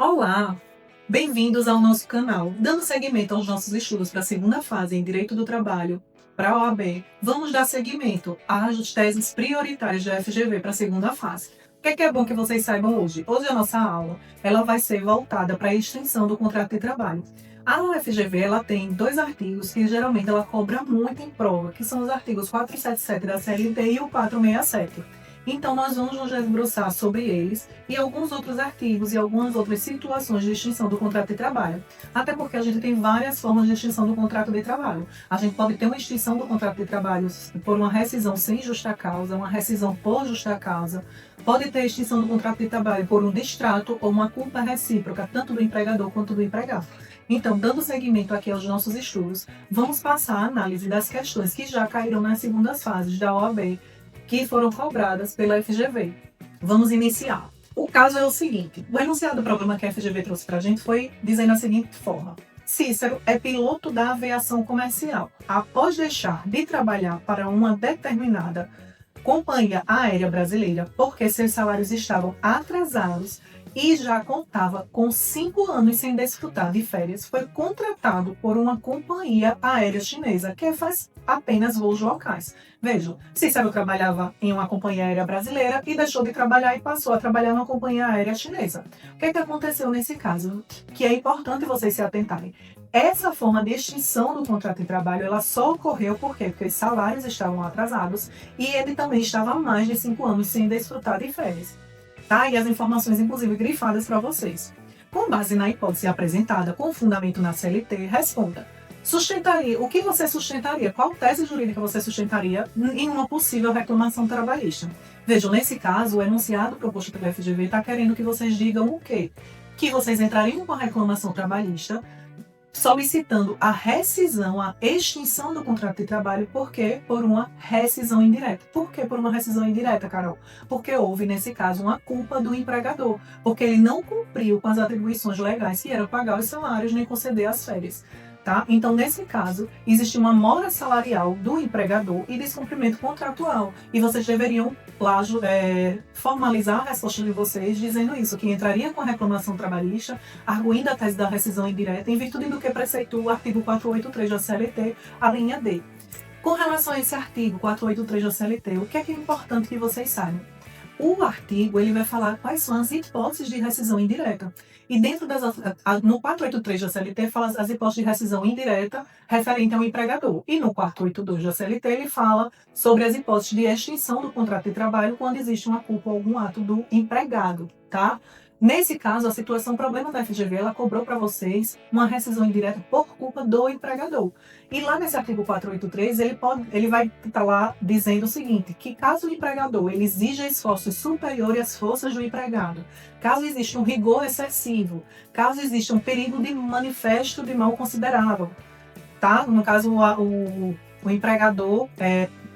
Olá, bem-vindos ao nosso canal. Dando seguimento aos nossos estudos para a segunda fase em Direito do Trabalho, para a OAB, vamos dar seguimento às teses prioritárias da FGV para a segunda fase. O que é bom que vocês saibam hoje? Hoje a nossa aula ela vai ser voltada para a extinção do contrato de trabalho. A UFGV ela tem dois artigos que geralmente ela cobra muito em prova, que são os artigos 477 da CLT e o 467. Então, nós vamos nos debruçar sobre eles e alguns outros artigos e algumas outras situações de extinção do contrato de trabalho. Até porque a gente tem várias formas de extinção do contrato de trabalho. A gente pode ter uma extinção do contrato de trabalho por uma rescisão sem justa causa, uma rescisão por justa causa. Pode ter extinção do contrato de trabalho por um distrato ou uma culpa recíproca, tanto do empregador quanto do empregado. Então, dando seguimento aqui aos nossos estudos, vamos passar a análise das questões que já caíram nas segundas fases da OAB, que foram cobradas pela FGV. Vamos iniciar. O caso é o seguinte: o enunciado do problema que a FGV trouxe para a gente foi dizendo da seguinte forma: Cícero é piloto da aviação comercial. Após deixar de trabalhar para uma determinada companhia aérea brasileira porque seus salários estavam atrasados e já contava com 5 anos sem desfrutar de férias, foi contratado por uma companhia aérea chinesa que faz apenas voos locais. Vejam, Cícero trabalhava em uma companhia aérea brasileira e deixou de trabalhar e passou a trabalhar numa companhia aérea chinesa. O que aconteceu nesse caso? Que é importante vocês se atentarem. Essa forma de extinção do contrato de trabalho, ela só ocorreu por quê? Porque os salários estavam atrasados e ele também estava há mais de 5 anos sem desfrutar de férias. Tá? E as informações, inclusive, grifadas para vocês. Com base na hipótese apresentada com fundamento na CLT, responda. O que você sustentaria? Qual tese jurídica você sustentaria em uma possível reclamação trabalhista? Vejam, nesse caso, o enunciado proposto pela FGV está querendo que vocês digam o quê? Que vocês entrariam com a reclamação trabalhista solicitando a rescisão, a extinção do contrato de trabalho, por quê? Por uma rescisão indireta. Por que por uma rescisão indireta, Carol? Porque houve, nesse caso, uma culpa do empregador, porque ele não cumpriu com as atribuições legais, que eram pagar os salários nem conceder as férias. Tá? Então, nesse caso, existe uma mora salarial do empregador e descumprimento contratual. E vocês deveriam formalizar a resposta de vocês dizendo isso, que entraria com a reclamação trabalhista, arguindo a tese da rescisão indireta, em virtude do que preceitua o artigo 483 da CLT, a linha D. Com relação a esse artigo 483 da CLT, o que é importante que vocês saibam? O artigo ele vai falar quais são as hipóteses de rescisão indireta. E dentro no 483 da CLT fala as hipóteses de rescisão indireta referente ao empregador. E no 482 da CLT ele fala sobre as hipóteses de extinção do contrato de trabalho quando existe uma culpa ou algum ato do empregado, tá? Nesse caso, a situação problema da FGV, ela cobrou para vocês uma rescisão indireta por culpa do empregador. E lá nesse artigo 483, ele vai estar lá dizendo o seguinte, que caso o empregador ele exija esforços superiores às forças do empregado, caso exista um rigor excessivo, caso exista um perigo de manifesto de mal considerável, tá? No caso, o empregador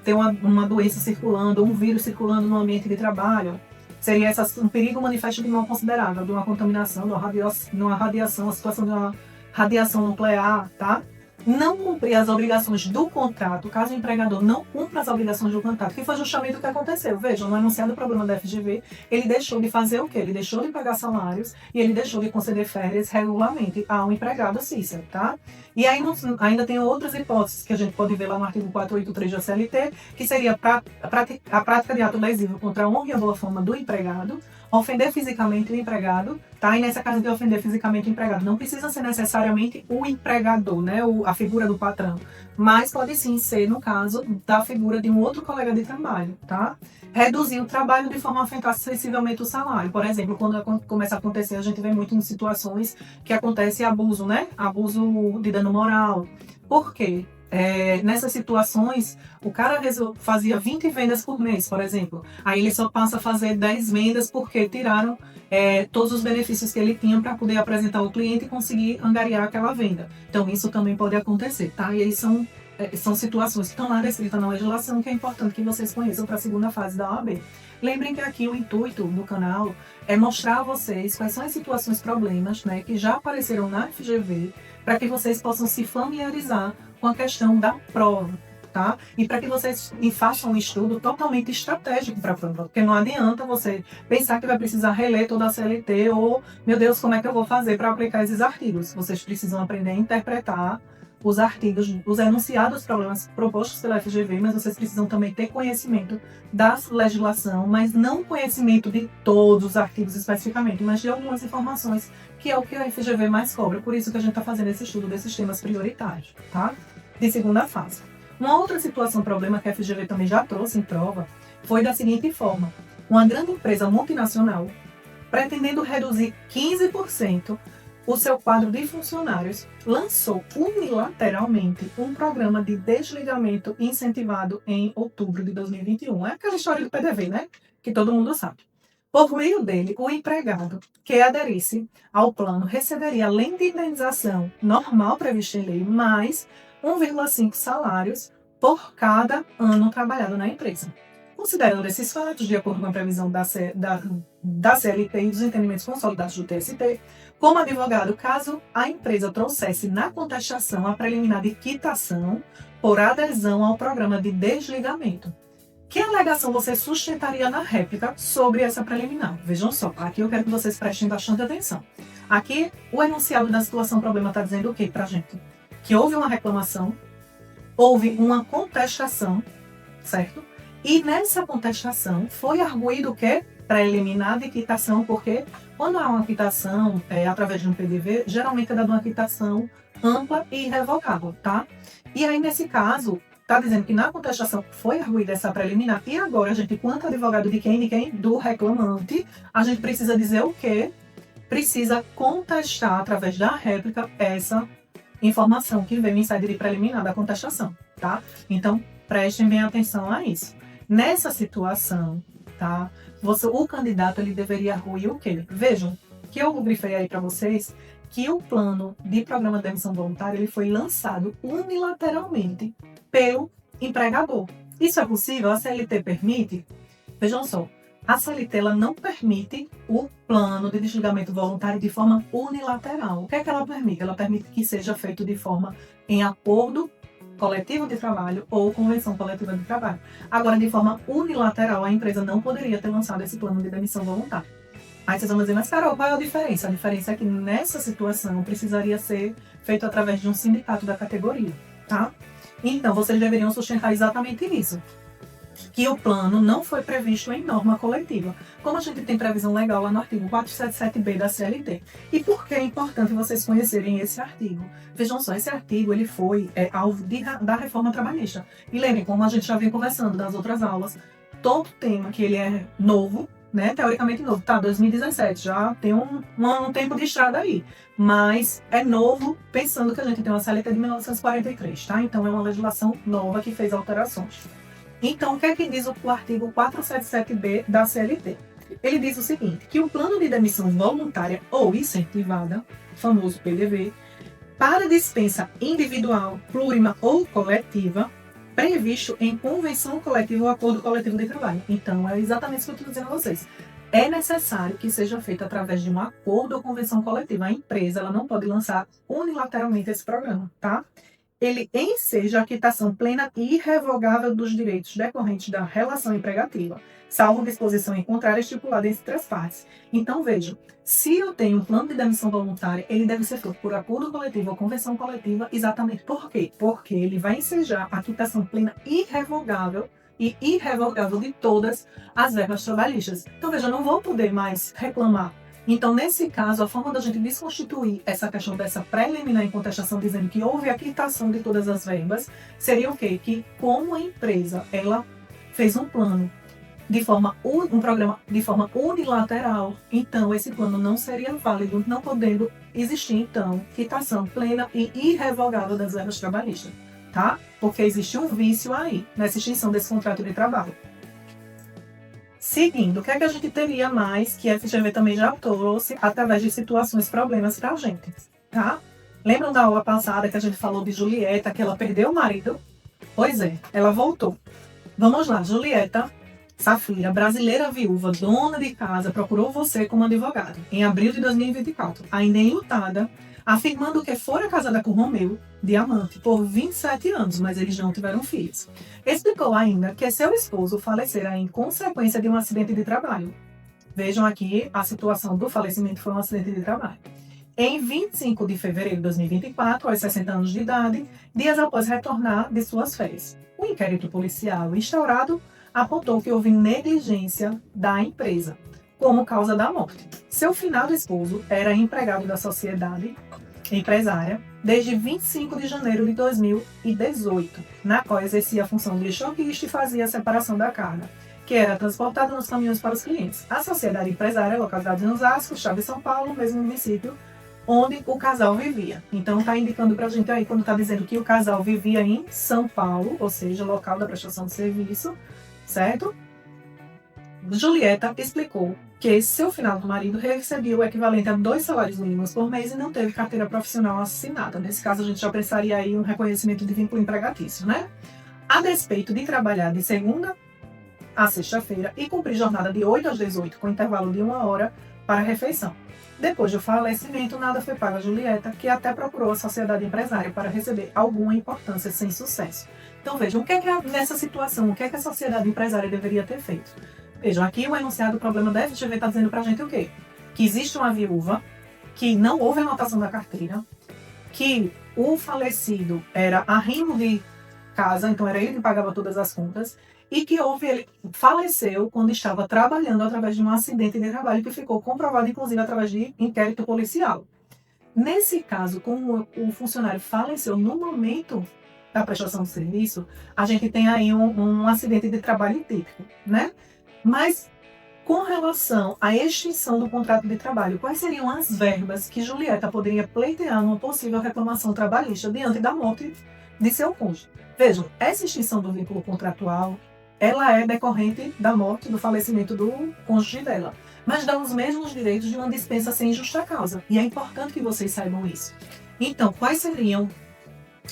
tem uma doença circulando, um vírus circulando no ambiente de trabalho, seria um perigo manifesto de mal considerável, de uma contaminação, de uma radiação, a situação de uma radiação nuclear, tá? Não cumprir as obrigações do contrato, caso o empregador não cumpra as obrigações do contrato, que foi justamente o que aconteceu. Vejam, no enunciado do problema da FGV, ele deixou de fazer o quê? Ele deixou de pagar salários e ele deixou de conceder férias regularmente ao empregado Cícero, tá? E aí ainda tem outras hipóteses que a gente pode ver lá no artigo 483 da CLT, que seria a prática de ato lesivo contra a honra e a boa fama do empregado, ofender fisicamente o empregado, tá? E nessa casa de ofender fisicamente o empregado, não precisa ser necessariamente o empregador, né? A figura do patrão, mas pode sim ser, no caso, da figura de um outro colega de trabalho, tá? Reduzir o trabalho de forma a afetar sensivelmente o salário. Por exemplo, quando começa a acontecer, a gente vê muito em situações que acontece abuso, né? Abuso de dano moral. Por quê? Nessas situações, o cara fazia 20 vendas por mês, por exemplo. Aí ele só passa a fazer 10 vendas porque tiraram todos os benefícios que ele tinha para poder apresentar ao cliente e conseguir angariar aquela venda. Então, isso também pode acontecer, tá? E aí são situações que estão lá descritas na legislação que é importante que vocês conheçam para a segunda fase da OAB. Lembrem que aqui o intuito do canal é mostrar a vocês quais são as situações, problemas, né, que já apareceram na FGV, para que vocês possam se familiarizar com a questão da prova, tá? E para que vocês façam um estudo totalmente estratégico para a prova, porque não adianta você pensar que vai precisar reler toda a CLT ou, meu Deus, como é que eu vou fazer para aplicar esses artigos? Vocês precisam aprender a interpretar os artigos, os enunciados dos problemas propostos pela FGV, mas vocês precisam também ter conhecimento da legislação, mas não conhecimento de todos os artigos especificamente, mas de algumas informações, que é o que a FGV mais cobra. Por isso que a gente está fazendo esse estudo desses temas prioritários, tá? De segunda fase. Uma outra situação, problema que a FGV também já trouxe em prova, foi da seguinte forma: uma grande empresa multinacional, pretendendo reduzir 15% o seu quadro de funcionários, lançou unilateralmente um programa de desligamento incentivado em outubro de 2021. É aquela história do PDV, né? Que todo mundo sabe. Por meio dele, o empregado que aderisse ao plano receberia, além de indenização normal prevista em lei, mais 1,5 salários por cada ano trabalhado na empresa. Considerando esses fatos, de acordo com a previsão da CLT e dos entendimentos consolidados do TST, como advogado, caso a empresa trouxesse na contestação a preliminar de quitação por adesão ao programa de desligamento, que alegação você sustentaria na réplica sobre essa preliminar? Vejam só, aqui eu quero que vocês prestem bastante atenção. Aqui, o enunciado da situação problema está dizendo o quê pra gente? Que houve uma reclamação, houve uma contestação, certo? E nessa contestação foi arguído o quê? Preliminar de quitação, porque quando há uma quitação através de um PDV, geralmente é dada uma quitação ampla e irrevogável, tá? E aí, nesse caso, está dizendo que na contestação foi arguída essa preliminar, e agora a gente, quanto advogado de quem? De quem? Do reclamante, a gente precisa dizer o quê? Precisa contestar através da réplica essa informação que veio em sede de preliminar da contestação, tá? Então, prestem bem atenção a isso. Nessa situação, tá? O candidato ele deveria arguir o quê? Vejam que eu grifei aí para vocês que o plano de programa de demissão voluntária ele foi lançado unilateralmente pelo empregador. Isso é possível? A CLT permite? Vejam só, a CLT ela não permite o plano de desligamento voluntário de forma unilateral. O que é que ela permite? Ela permite que seja feito de forma em acordo coletivo de trabalho ou convenção coletiva de trabalho. Agora, de forma unilateral, a empresa não poderia ter lançado esse plano de demissão voluntária. Aí vocês vão dizer, mas Carol, qual é a diferença? A diferença é que nessa situação precisaria ser feito através de um sindicato da categoria, tá? Então, vocês deveriam sustentar exatamente isso, que o plano não foi previsto em norma coletiva, como a gente tem previsão legal lá no artigo 477b da CLT. E por que é importante vocês conhecerem esse artigo? Vejam só, esse artigo ele foi alvo da reforma trabalhista. E lembrem, como a gente já vem conversando das outras aulas, todo tema que ele é novo, né, teoricamente novo, tá, 2017, já tem um tempo de estrada aí, mas é novo pensando que a gente tem uma CLT de 1943, tá? Então é uma legislação nova que fez alterações. Então, o que é que diz o artigo 477b da CLT? Ele diz o seguinte, que o plano de demissão voluntária ou incentivada, famoso PDV, para dispensa individual, plurima ou coletiva, previsto em convenção coletiva ou acordo coletivo de trabalho. Então, é exatamente isso que eu estou dizendo a vocês. É necessário que seja feito através de um acordo ou convenção coletiva. A empresa ela não pode lançar unilateralmente esse programa, tá? Ele enseja a quitação plena e irrevogável dos direitos decorrentes da relação empregativa, salvo disposição em contrário estipulada entre as partes. Então, vejam, se eu tenho um plano de demissão voluntária, ele deve ser feito por acordo coletivo ou convenção coletiva, exatamente por quê? Porque ele vai ensejar a quitação plena irrevogável e irrevogável de todas as verbas trabalhistas. Então, veja, eu não vou poder mais reclamar. Então, nesse caso, a forma da gente desconstituir essa questão dessa preliminar em contestação, dizendo que houve a quitação de todas as verbas, seria o quê? Que como a empresa ela fez um plano um programa de forma unilateral, então esse plano não seria válido, não podendo existir, então, quitação plena e irrevogável das verbas trabalhistas, tá? Porque existe um vício aí, nessa extinção desse contrato de trabalho. Seguindo, o que é que a gente teria mais que a FGV também já trouxe através de situações, problemas pra gente, tá? Lembram da aula passada que a gente falou de Julieta, que ela perdeu o marido? Pois é, ela voltou. Vamos lá, Julieta Safira, brasileira viúva, dona de casa, procurou você como advogado em abril de 2024, ainda enlutada, afirmando que fora casada com Romeu, Diamante, por 27 anos, mas eles não tiveram filhos. Explicou ainda que seu esposo falecera em consequência de um acidente de trabalho. Vejam aqui, a situação do falecimento foi um acidente de trabalho. Em 25 de fevereiro de 2024, aos 60 anos de idade, dias após retornar de suas férias. O inquérito policial instaurado apontou que houve negligência da empresa como causa da morte. Seu finado esposo era empregado da sociedade empresária desde 25 de janeiro de 2018, na qual exercia a função de choquista e fazia a separação da carga, que era transportada nos caminhões para os clientes. A sociedade empresária, localizada em Osasco, estado de São Paulo, mesmo município onde o casal vivia. Então está indicando para a gente aí, quando está dizendo que o casal vivia em São Paulo, ou seja, local da prestação de serviço, certo? Julieta explicou que seu finado marido recebia o equivalente a 2 salários mínimos por mês e não teve carteira profissional assinada. Nesse caso, a gente já precisaria aí um reconhecimento de vínculo empregatício, né? A despeito de trabalhar de segunda a sexta-feira e cumprir jornada de 8 às 18, com intervalo de 1 hora para a refeição. Depois do falecimento, nada foi pago a Julieta, que até procurou a sociedade empresária para receber alguma importância sem sucesso. Então vejam, o que é que nessa situação, o que é que a sociedade empresária deveria ter feito? Vejam, aqui o enunciado do problema da FGV está dizendo para a gente o quê? Que existe uma viúva, que não houve anotação da carteira, que o falecido era arrimo de casa, então era ele que pagava todas as contas, e que ele faleceu quando estava trabalhando através de um acidente de trabalho que ficou comprovado, inclusive, através de inquérito policial. Nesse caso, como o funcionário faleceu no momento da prestação de serviço, a gente tem aí um acidente de trabalho típico, né? Mas, com relação à extinção do contrato de trabalho, quais seriam as verbas que Julieta poderia pleitear numa possível reclamação trabalhista diante da morte de seu cônjuge? Vejam, essa extinção do vínculo contratual, ela é decorrente da morte, do falecimento do cônjuge dela, mas dá os mesmos direitos de uma dispensa sem justa causa. E é importante que vocês saibam isso. Então, quais seriam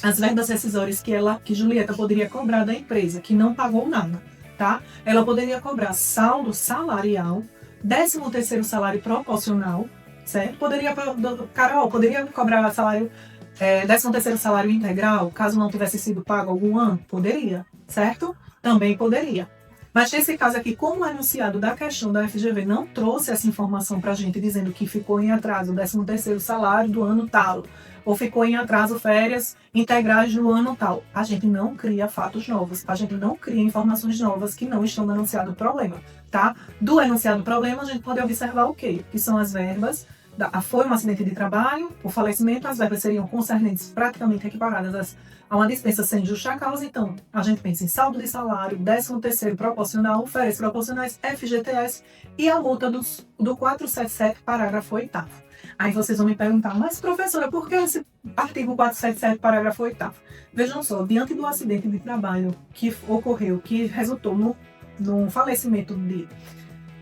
as verbas rescisórias que Julieta poderia cobrar da empresa, que não pagou nada, tá? Ela poderia cobrar saldo salarial, 13º salário proporcional, certo? Carol, poderia cobrar salário 13º salário integral, caso não tivesse sido pago algum ano? Poderia, certo? Também poderia. Mas nesse caso aqui, como o enunciado da questão da FGV não trouxe essa informação para a gente, dizendo que ficou em atraso o 13º salário do ano tal, ou ficou em atraso férias integrais do ano tal, a gente não cria fatos novos, a gente não cria informações novas que não estão no enunciado do problema, tá? Do enunciado do problema, a gente pode observar o quê? Que são as verbas. Foi um acidente de trabalho, o falecimento, as verbas seriam concernentes praticamente equiparadas a uma dispensa sem justa causa. Então, a gente pensa em saldo de salário, 13º proporcional, férias proporcionais, FGTS e a multa do 477, parágrafo 8º. Aí vocês vão me perguntar, mas professora, por que esse artigo 477, parágrafo 8º? Vejam só, diante do acidente de trabalho que ocorreu, que resultou no falecimento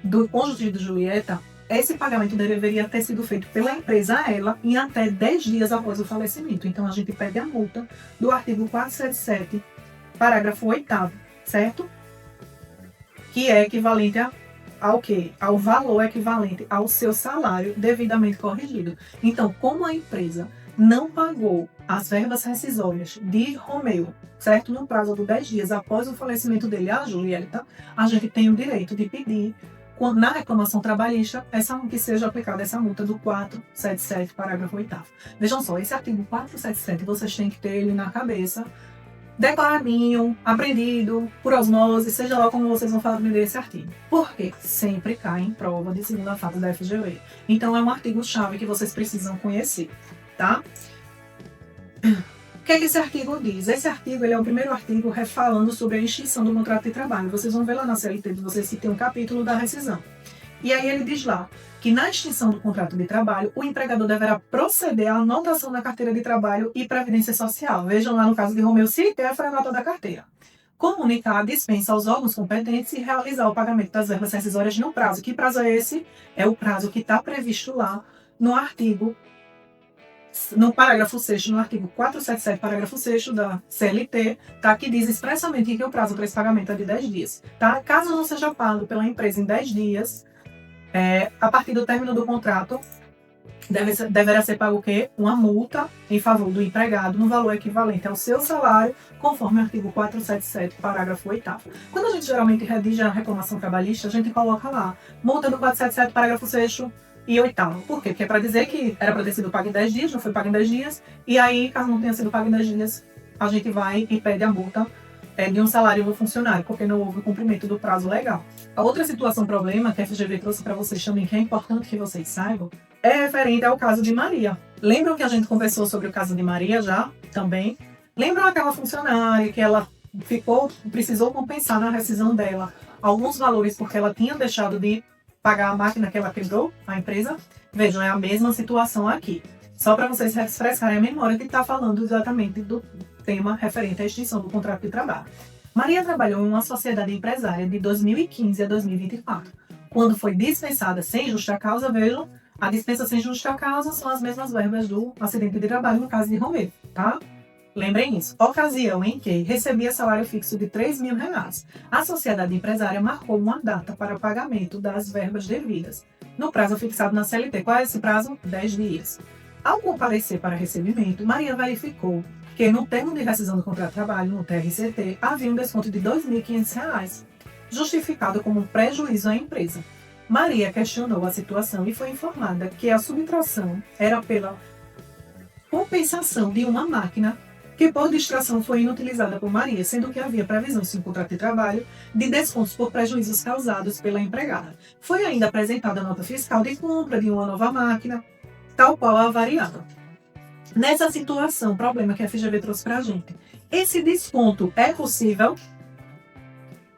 do cônjuge de Julieta, esse pagamento deveria ter sido feito pela empresa a ela em até 10 dias após o falecimento. Então, a gente pede a multa do artigo 477, parágrafo 8º, certo? Que é equivalente ao quê? Ao valor equivalente ao seu salário devidamente corrigido. Então, como a empresa não pagou as verbas rescisórias de Romeu, certo? No prazo de 10 dias após o falecimento dele, a Julieta, a gente tem o direito de pedir na reclamação trabalhista, que seja aplicada essa multa do 477, parágrafo 8º. Vejam só, esse artigo 477, vocês têm que ter ele na cabeça, decoradinho, aprendido, por osmose, seja lá como vocês vão aprender esse artigo. Porque sempre cai em prova de segunda fase da FGV. Então, é um artigo-chave que vocês precisam conhecer, tá? O que é que esse artigo diz? Esse artigo ele é o primeiro artigo falando sobre a extinção do contrato de trabalho. Vocês vão ver lá na CLT de vocês que tem um capítulo da rescisão. E aí ele diz lá que na extinção do contrato de trabalho, o empregador deverá proceder à anotação da carteira de trabalho e previdência social. Vejam lá no caso de Romeu, sequer foi a nota da carteira. Comunicar a dispensa aos órgãos competentes e realizar o pagamento das verbas rescisórias no prazo. Que prazo é esse? É o prazo que está previsto lá no artigo no parágrafo 6º, no artigo 477, parágrafo 6º da CLT, tá, que diz expressamente que o prazo para esse pagamento é de 10 dias. Tá? Caso não seja pago pela empresa em 10 dias, a partir do término do contrato, deverá ser pago o quê? Uma multa em favor do empregado no valor equivalente ao seu salário, conforme o artigo 477, parágrafo 8º. Quando a gente geralmente redige a reclamação trabalhista, a gente coloca lá, multa do 477, parágrafo 6º e 8º. Por quê? Porque é para dizer que era para ter sido pago em 10 dias, não foi pago em 10 dias, e aí, caso não tenha sido pago em 10 dias, a gente vai e pede a multa de um salário do funcionário, porque não houve o cumprimento do prazo legal. A outra situação, problema, que a FGV trouxe para vocês também, que é importante que vocês saibam, é referente ao caso de Maria. Lembram que a gente conversou sobre o caso de Maria já, também? Lembram aquela funcionária que ela precisou compensar na rescisão dela alguns valores porque ela tinha deixado de pagar a máquina que ela quebrou, a empresa? Vejam, é a mesma situação aqui. Só para vocês refrescarem a memória que está falando exatamente do tema referente à extinção do contrato de trabalho. Maria trabalhou em uma sociedade empresária de 2015 a 2024. Quando foi dispensada sem justa causa, vejam, a dispensa sem justa causa são as mesmas verbas do acidente de trabalho no caso de Romero, tá? Lembrem isso. Ocasião em que recebia salário fixo de R$3.000. A sociedade empresária marcou uma data para o pagamento das verbas devidas, no prazo fixado na CLT. Qual é esse prazo? 10 dias. Ao comparecer para recebimento, Maria verificou que no termo de rescisão do contrato de trabalho, no TRCT, havia um desconto de R$2.500, justificado como um prejuízo à empresa. Maria questionou a situação e foi informada que a subtração era pela compensação de uma máquina que por distração foi inutilizada por Maria, sendo que havia previsão em contrato de trabalho de descontos por prejuízos causados pela empregada. Foi ainda apresentada a nota fiscal de compra de uma nova máquina, tal qual a avariada. Nessa situação, problema que a FGV trouxe para a gente. Esse desconto é possível?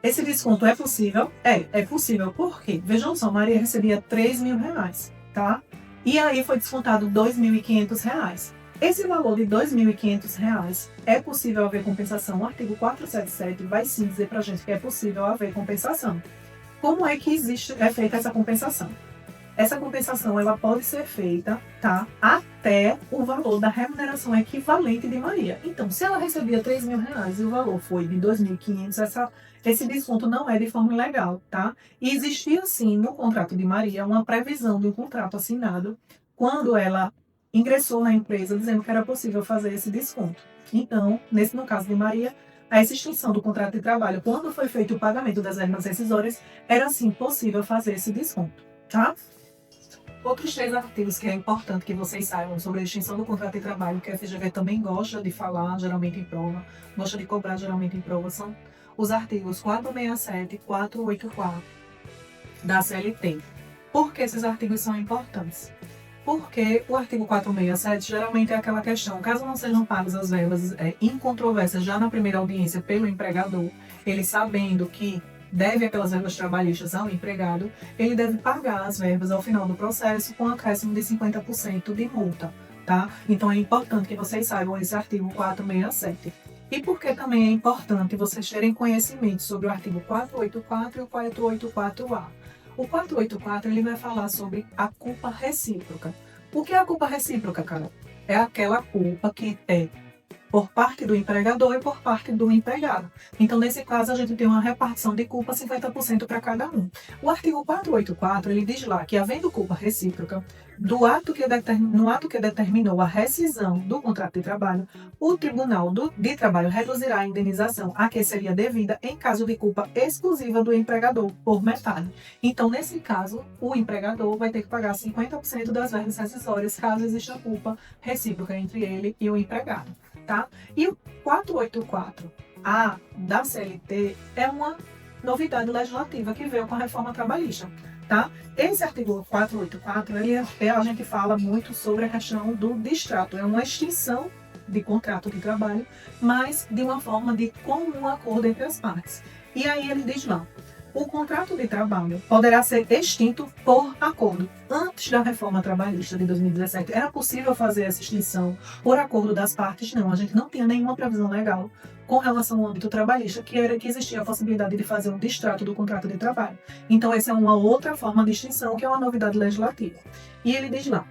Esse desconto é possível? É possível. Por quê? Vejam só, Maria recebia R$3.000, tá? E aí foi descontado R$2.500. Esse valor de R$2.500 é possível haver compensação. O artigo 477 vai sim dizer para a gente que é possível haver compensação. Como é que é feita essa compensação? Essa compensação ela pode ser feita, tá, até o valor da remuneração equivalente de Maria. Então, se ela recebia R$3.000 e o valor foi de R$2.500, esse desconto não é de forma ilegal, tá? E existia, sim, no contrato de Maria, uma previsão de um contrato assinado quando ela ingressou na empresa dizendo que era possível fazer esse desconto. Então, no caso de Maria, essa extinção do contrato de trabalho, quando foi feito o pagamento das verbas rescisórias, era, sim, possível fazer esse desconto, tá? Outros 3 artigos que é importante que vocês saibam sobre a extinção do contrato de trabalho, que a FGV também gosta de falar, geralmente em prova, gosta de cobrar geralmente em prova, são os artigos 467 e 484 da CLT. Por que esses artigos são importantes? Porque o artigo 467 geralmente é aquela questão, caso não sejam pagas as verbas incontrovérsias já na primeira audiência pelo empregador, ele sabendo que deve aquelas verbas trabalhistas ao empregado, ele deve pagar as verbas ao final do processo com acréscimo de 50% de multa, tá? Então é importante que vocês saibam esse artigo 467. E por que também é importante vocês terem conhecimento sobre o artigo 484 e o 484A? O 484 ele vai falar sobre a culpa recíproca. O que é a culpa recíproca, cara? É aquela culpa que é por parte do empregador e por parte do empregado. Então, nesse caso, a gente tem uma repartição de culpa 50% para cada um. O artigo 484, ele diz lá que, havendo culpa recíproca, no ato que determinou a rescisão do contrato de trabalho, o Tribunal de Trabalho reduzirá a indenização a que seria devida em caso de culpa exclusiva do empregador, por metade. Então, nesse caso, o empregador vai ter que pagar 50% das verbas rescisórias, caso exista culpa recíproca entre ele e o empregado. Tá? E o 484A da CLT é uma novidade legislativa que veio com a reforma trabalhista. Tá? Esse artigo 484, a gente fala muito sobre a questão do distrato, é uma extinção de contrato de trabalho, mas de uma forma de comum acordo entre as partes. E aí ele diz lá, o contrato de trabalho poderá ser extinto por acordo. Antes da reforma trabalhista de 2017, era possível fazer essa extinção por acordo das partes? Não, a gente não tinha nenhuma previsão legal com relação ao âmbito trabalhista, que existia a possibilidade de fazer um distrato do contrato de trabalho. Então, essa é uma outra forma de extinção, que é uma novidade legislativa. E ele diz lá,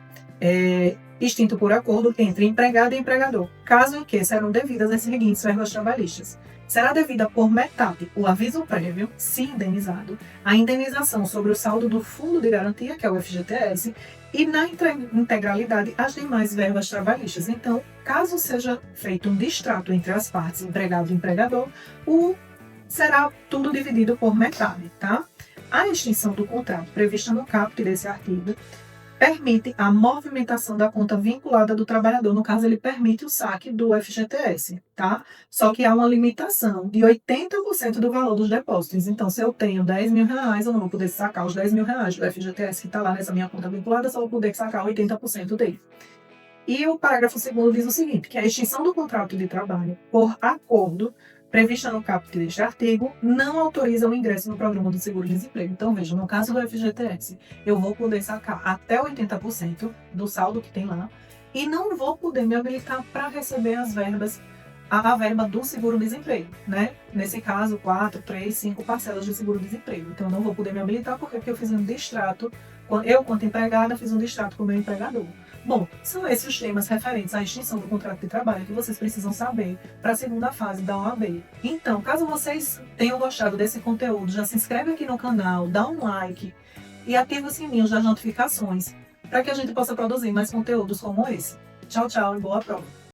extinto por acordo entre empregado e empregador, caso em que serão devidas as seguintes verbas trabalhistas. Será devida por metade o aviso prévio, se indenizado, a indenização sobre o saldo do Fundo de Garantia, que é o FGTS, e na integralidade as demais verbas trabalhistas. Então, caso seja feito um distrato entre as partes, empregado e empregador, será tudo dividido por metade, tá? A extinção do contrato prevista no caput desse artigo permite a movimentação da conta vinculada do trabalhador. No caso, ele permite o saque do FGTS, tá? Só que há uma limitação de 80% do valor dos depósitos. Então, se eu tenho 10 mil reais, eu não vou poder sacar os 10 mil reais do FGTS que está lá nessa minha conta vinculada, só vou poder sacar 80% dele. E o parágrafo 2º diz o seguinte, que a extinção do contrato de trabalho por acordo prevista no caput deste artigo não autoriza o ingresso no programa do seguro-desemprego. Então, veja, no caso do FGTS, eu vou poder sacar até 80% do saldo que tem lá e não vou poder me habilitar para receber as verbas, a verba do seguro-desemprego, né? Nesse caso, 4, 3, 5 parcelas de seguro-desemprego. Então, eu não vou poder me habilitar porque eu fiz um distrato, eu, quanto empregada, fiz um distrato com o meu empregador. Bom, são esses os temas referentes à extinção do contrato de trabalho que vocês precisam saber para a segunda fase da OAB. Então, caso vocês tenham gostado desse conteúdo, já se inscreve aqui no canal, dá um like e ativa o sininho das notificações para que a gente possa produzir mais conteúdos como esse. Tchau, tchau e boa prova!